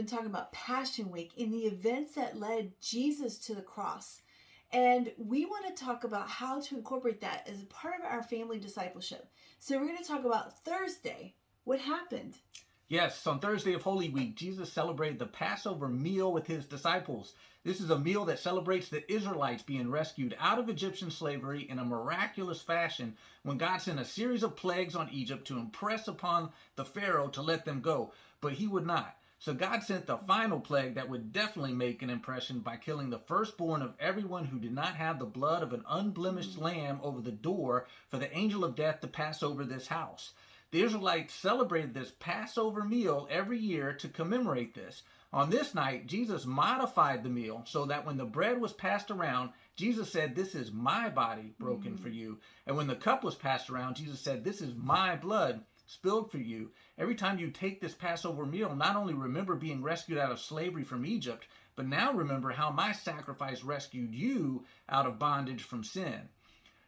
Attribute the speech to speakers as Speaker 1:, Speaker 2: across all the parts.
Speaker 1: talking about Passion Week and the events that led Jesus to the cross. And we want to talk about how to incorporate that as a part of our family discipleship. So we're going to talk about Thursday. What happened?
Speaker 2: Yes, on Thursday of Holy Week, Jesus celebrated the Passover meal with his disciples. This is a meal that celebrates the Israelites being rescued out of Egyptian slavery in a miraculous fashion when God sent a series of plagues on Egypt to impress upon the Pharaoh to let them go, but he would not. So God sent the final plague that would definitely make an impression by killing the firstborn of everyone who did not have the blood of an unblemished lamb over the door for the angel of death to pass over this house. The Israelites celebrated this Passover meal every year to commemorate this. On this night, Jesus modified the meal so that when the bread was passed around, Jesus said, "This is my body broken for you." And when the cup was passed around, Jesus said, "This is my blood spilled for you." Every time you take this Passover meal, not only remember being rescued out of slavery from Egypt, but now remember how my sacrifice rescued you out of bondage from sin.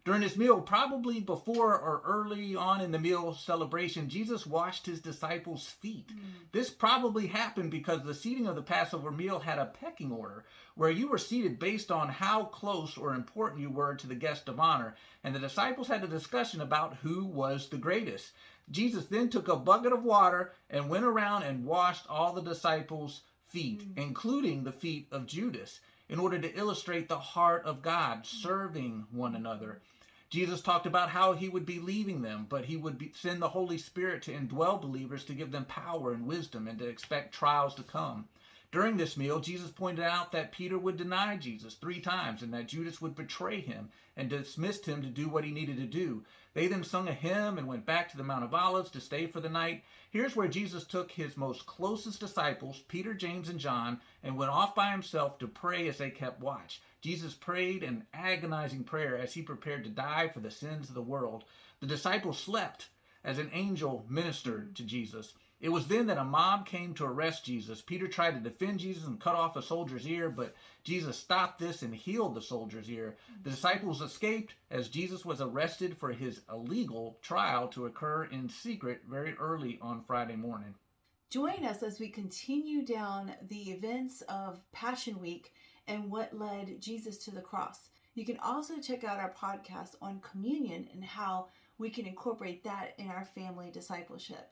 Speaker 2: During this meal, probably before or early on in the meal celebration, Jesus washed his disciples' feet. This probably happened because the seating of the Passover meal had a pecking order, where you were seated based on how close or important you were to the guest of honor, and the disciples had a discussion about who was the greatest. Jesus then took a bucket of water and went around and washed all the disciples' feet, including the feet of Judas, in order to illustrate the heart of God serving one another. Jesus talked about how he would be leaving them, but he would send the Holy Spirit to indwell believers to give them power and wisdom and to expect trials to come. During this meal, Jesus pointed out that Peter would deny Jesus 3 times and that Judas would betray him and dismissed him to do what he needed to do. They then sung a hymn and went back to the Mount of Olives to stay for the night. Here's where Jesus took his most closest disciples, Peter, James, and John, and went off by himself to pray as they kept watch. Jesus prayed an agonizing prayer as he prepared to die for the sins of the world. The disciples slept as an angel ministered to Jesus. It was then that a mob came to arrest Jesus. Peter tried to defend Jesus and cut off a soldier's ear, but Jesus stopped this and healed the soldier's ear. The disciples escaped as Jesus was arrested for his illegal trial to occur in secret very early on Friday morning.
Speaker 1: Join us as we continue down the events of Passion Week and what led Jesus to the cross. You can also check out our podcast on communion and how we can incorporate that in our family discipleship.